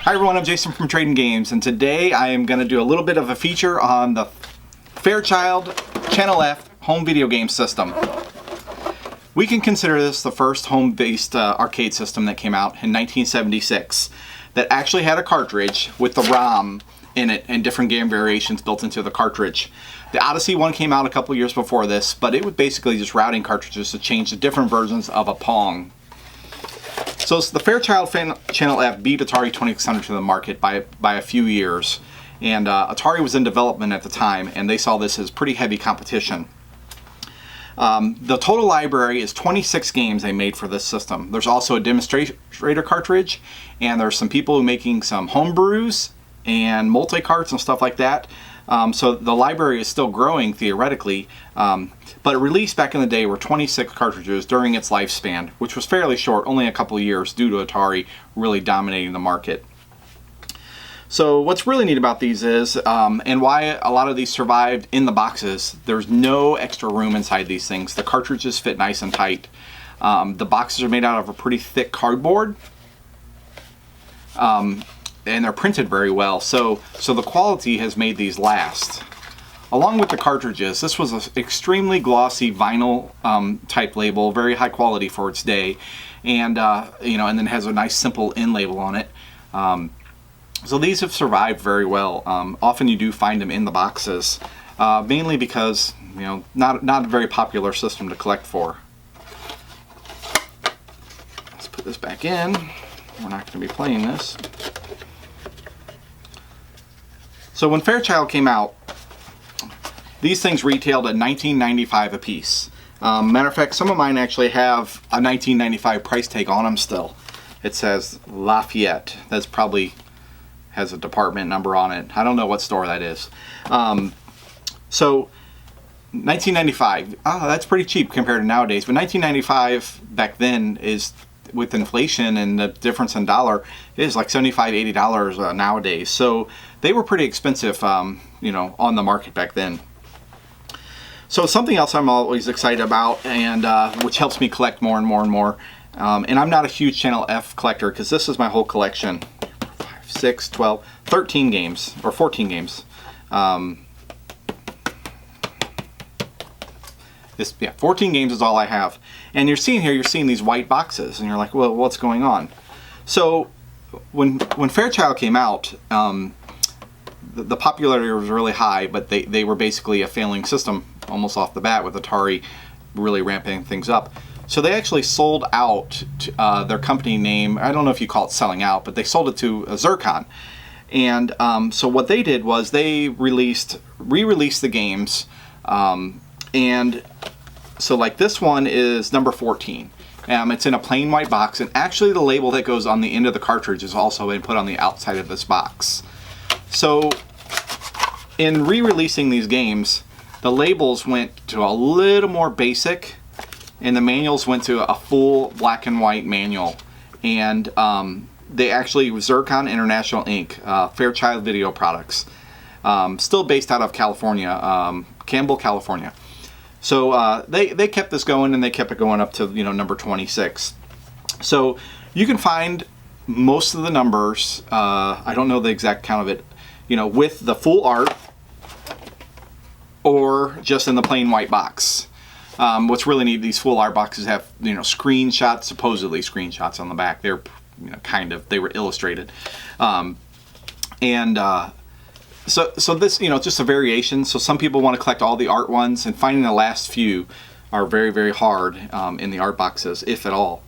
Hi everyone, I'm Jason from Trading Games, and today I am going to do a little bit of a feature on the Fairchild Channel F home video game system. We can consider this the first home-based arcade system that came out in 1976 that actually had a cartridge with the ROM in it and different game variations built into the cartridge. The Odyssey one came out a couple years before this, but it was basically just routing cartridges to change the different versions of a Pong. So the Fairchild Channel F beat Atari 2600 to the market by a few years, and Atari was in development at the time, and they saw this as pretty heavy competition. The total library is 26 games they made for this system. There's also a demonstrator cartridge, and there's some people making some homebrews and multi-carts and stuff like that. So the library is still growing theoretically, but released back in the day were 26 cartridges during its lifespan, which was fairly short, only a couple of years due to Atari really dominating the market. So what's really neat about these is, and why a lot of these survived in the boxes, there's no extra room inside these things. The cartridges fit nice and tight. The boxes are made out of a pretty thick cardboard. And they're printed very well, so the quality has made these last. Along with the cartridges, this was an extremely glossy vinyl type label, very high quality for its day, and and then has a nice simple in label on it. So these have survived very well. Often you do find them in the boxes, mainly because not a very popular system to collect for. Let's put this back in. We're not going to be playing this. So when Fairchild came out, these things retailed at $19.95 a piece. Matter of fact, some of mine actually have a $19.95 price tag on them still. It says Lafayette. That's probably has a department number on it. I don't know what store that is. So $19.95, that's pretty cheap compared to nowadays. But $19.95 back then is, with inflation and the difference in dollar, is like $75, $80 nowadays. So they were pretty expensive, on the market back then. So something else I'm always excited about, and which helps me collect more and more and more. And I'm not a huge Channel F collector because this is my whole collection. 5, 6, 12, 13 games, or 14 games. 14 games is all I have. And you're seeing these white boxes, and you're like, well, what's going on? So when Fairchild came out, the popularity was really high, but they were basically a failing system almost off the bat, with Atari really ramping things up. So they actually sold out their company name. I don't know if you call it selling out, but they sold it to Zircon. And so what they did was they re-released the games, and so like this one is number 14. It's in a plain white box, and actually the label that goes on the end of the cartridge is also been put on the outside of this box. So in re-releasing these games, the labels went to a little more basic, and the manuals went to a full black and white manual. And they actually, Zircon International Inc., Fairchild Video Products, still based out of California, Campbell, California. So they kept this going, and they kept it going up to number 26. So you can find most of the numbers. I don't know the exact count of it, with the full art or just in the plain white box. What's really neat, these full art boxes have screenshots, supposedly screenshots on the back. They're they were illustrated, So this, just a variation. So some people want to collect all the art ones, and finding the last few are very, very hard in the art boxes, if at all.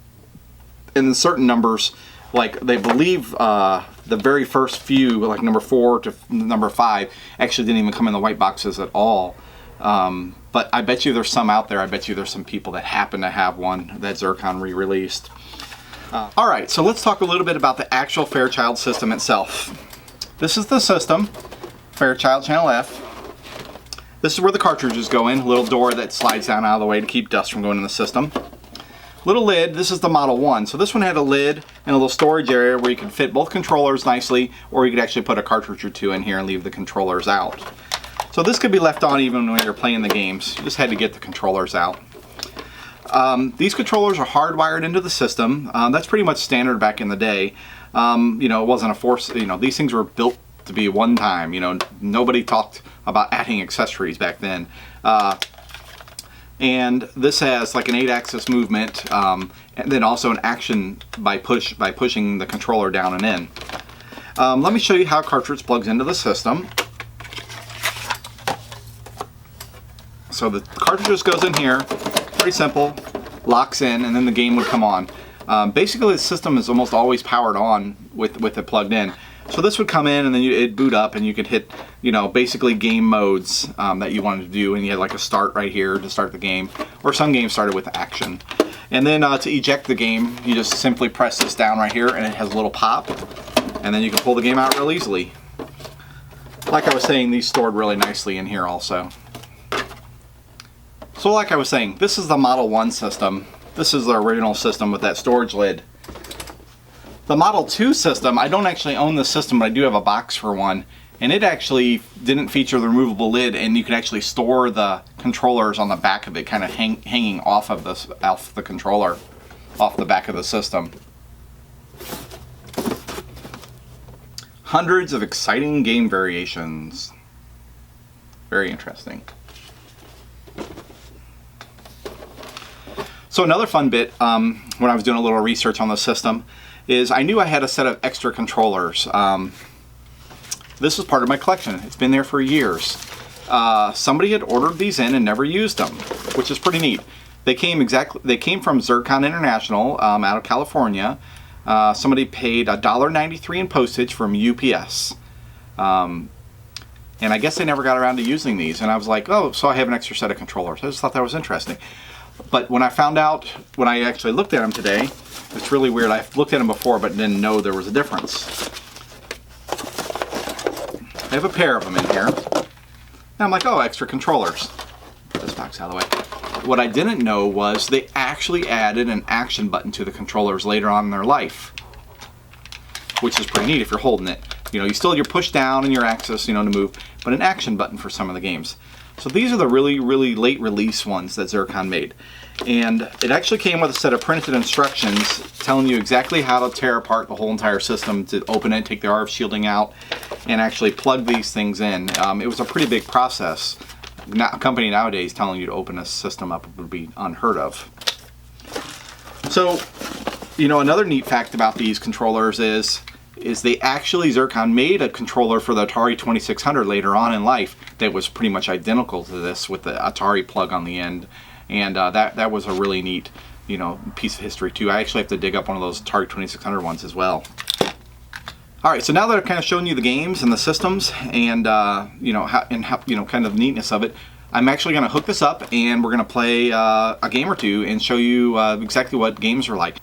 And in certain numbers, like they believe the very first few, like number 4 to number 5, actually didn't even come in the white boxes at all. But I bet you there's some out there. I bet you there's some people that happen to have one that Zircon re-released. Alright, so let's talk a little bit about the actual Fairchild system itself. This is the system. Fairchild Channel F. This is where the cartridges go in. A little door that slides down out of the way to keep dust from going in the system. Little lid. This is the Model 1. So this one had a lid and a little storage area where you can fit both controllers nicely, or you could actually put a cartridge or two in here and leave the controllers out. So this could be left on even when you're playing the games. You just had to get the controllers out. These controllers are hardwired into the system. That's pretty much standard back in the day. You know, it wasn't a force, you know, these things were built to be one time. You know, nobody talked about adding accessories back then. And this has like an 8-axis movement, and then also an action by pushing the controller down and in. Let me show you how a cartridge plugs into the system. So the cartridge just goes in here, pretty simple, locks in, and then the game would come on. Basically the system is almost always powered on with it plugged in. So this would come in and then it'd boot up and you could hit, you know, basically game modes that you wanted to do, and you had like a start right here to start the game, or some games started with action. And then to eject the game, you just simply press this down right here and it has a little pop, and then you can pull the game out real easily. Like I was saying, these stored really nicely in here also. So like I was saying, this is the Model 1 system. This is the original system with that storage lid. The Model 2 system, I don't actually own the system, but I do have a box for one. And it actually didn't feature the removable lid, and you could actually store the controllers on the back of it, kind of hanging off of the controller, off the back of the system. Hundreds of exciting game variations. Very interesting. So another fun bit, when I was doing a little research on the system, is I knew I had a set of extra controllers. This is part of my collection. It's been there for years. Somebody had ordered these in and never used them, which is pretty neat. They came from Zircon International out of California. Somebody paid $1.93 in postage from UPS. And I guess they never got around to using these. And I was like, oh, so I have an extra set of controllers. I just thought that was interesting. But when I found out, when I actually looked at them today, it's really weird. I've looked at them before but didn't know there was a difference. I have a pair of them in here. And I'm like, oh, extra controllers. Put this box out of the way. What I didn't know was they actually added an action button to the controllers later on in their life, which is pretty neat if you're holding it. You know, you still have your push down and your axis, you know, to move, but an action button for some of the games. So these are the really, really late release ones that Zircon made. And it actually came with a set of printed instructions telling you exactly how to tear apart the whole entire system, to open it, take the RF shielding out, and actually plug these things in. It was a pretty big process. A company nowadays telling you to open a system up would be unheard of. So, you know, another neat fact about these controllers is they actually, Zircon made a controller for the Atari 2600 later on in life that was pretty much identical to this with the Atari plug on the end. And that was a really neat, you know, piece of history too. I actually have to dig up one of those Atari 2600 ones as well. Alright, so now that I've kind of shown you the games and the systems and, you know, kind of the neatness of it, I'm actually going to hook this up and we're going to play a game or two and show you exactly what games are like.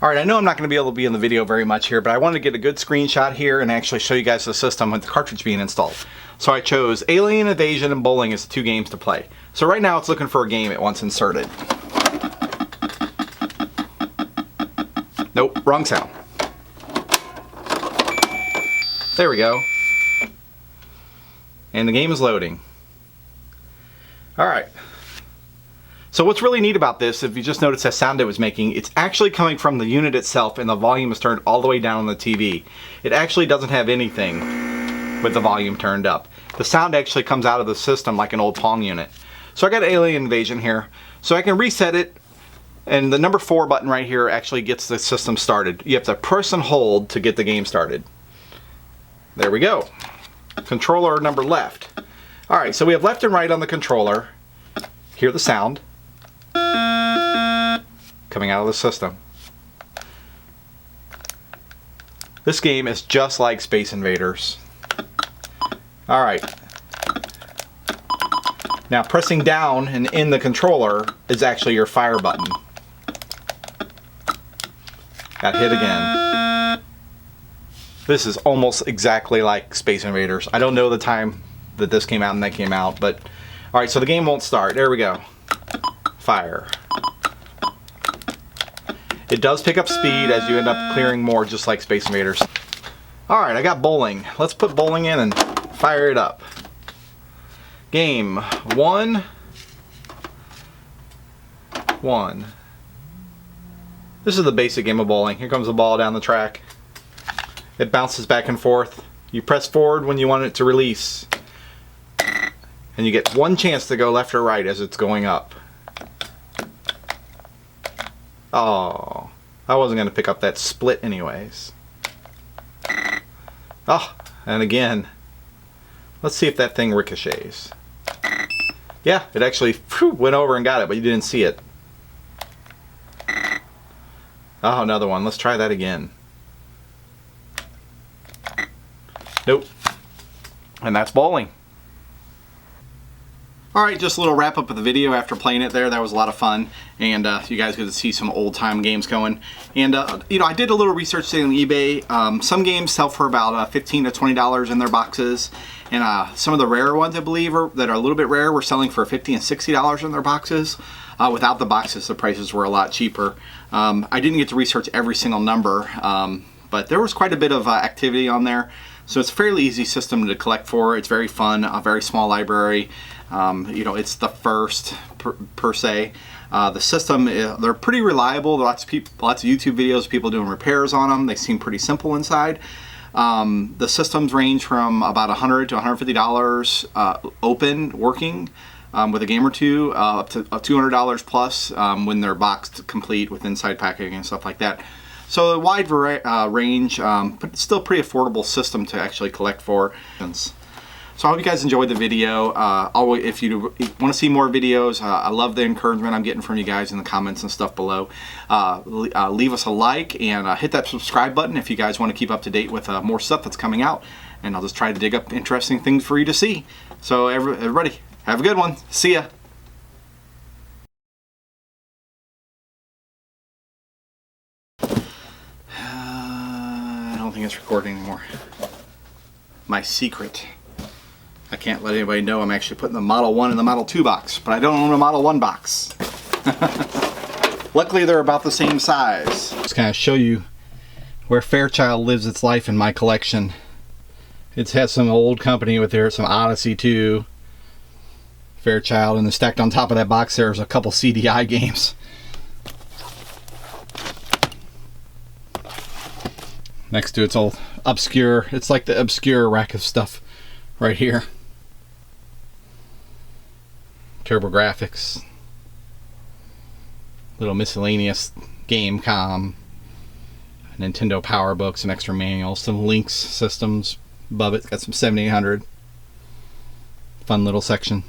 Alright, I know I'm not going to be able to be in the video very much here, but I wanted to get a good screenshot here and actually show you guys the system with the cartridge being installed. So I chose Alien Invasion and Bowling as the two games to play. So right now it's looking for a game it wants inserted. Nope, wrong sound. There we go. And the game is loading. Alright. So what's really neat about this, if you just notice that sound it was making, it's actually coming from the unit itself and the volume is turned all the way down on the TV. It actually doesn't have anything with the volume turned up. The sound actually comes out of the system like an old Pong unit. So I got Alien Invasion here. So I can reset it, and the number 4 button right here actually gets the system started. You have to press and hold to get the game started. There we go. Controller number left. Alright, so we have left and right on the controller. Hear the sound coming out of the system. This game is just like Space Invaders. Alright. Now pressing down and in the controller is actually your fire button. Got hit again. This is almost exactly like Space Invaders. I don't know the time that this came out and that came out, but alright, so the game won't start. There we go. Fire. It does pick up speed as you end up clearing more, just like Space Invaders. Alright, I got Bowling. Let's put Bowling in and fire it up. Game 1. 1. This is the basic game of bowling. Here comes the ball down the track. It bounces back and forth. You press forward when you want it to release. And you get one chance to go left or right as it's going up. Oh, I wasn't going to pick up that split anyways. Oh, and again. Let's see if that thing ricochets. Yeah, it actually went over and got it, but you didn't see it. Oh, another one. Let's try that again. Nope. And that's bowling. Alright, just a little wrap up of the video after playing it there. That was a lot of fun. And you guys get to see some old time games going. And, you know, I did a little research today on eBay. Some games sell for about $15 to $20 in their boxes. And some of the rarer ones, I believe, that are a little bit rare, were selling for $50 and $60 in their boxes. Without the boxes, the prices were a lot cheaper. I didn't get to research every single number, but there was quite a bit of activity on there. So it's a fairly easy system to collect for. It's very fun, a very small library. You know, it's the first per se. The system, they're pretty reliable. Lots of YouTube videos of people doing repairs on them. They seem pretty simple inside. The systems range from about $100 to $150 open, working, with a game or two, up to $200 plus when they're boxed complete with inside packaging and stuff like that. So a wide range, but still pretty affordable system to actually collect for. So I hope you guys enjoyed the video. If you want to see more videos, I love the encouragement I'm getting from you guys in the comments and stuff below. Leave us a like and hit that subscribe button if you guys want to keep up to date with more stuff that's coming out. And I'll just try to dig up interesting things for you to see. So everybody, have a good one. See ya. I don't think it's recording anymore. My secret. I can't let anybody know I'm actually putting the Model 1 in the Model 2 box, but I don't own a Model 1 box. Luckily, they're about the same size. Just kind of show you where Fairchild lives its life in my collection. It's had some old company with there, some Odyssey 2, Fairchild, and then stacked on top of that box there's a couple CDI games. Next to its old obscure, it's like the obscure rack of stuff right here. Turbo graphics, little miscellaneous game com, Nintendo Power Books, and extra manuals, some Lynx systems above it. Got some 7800. Fun little section.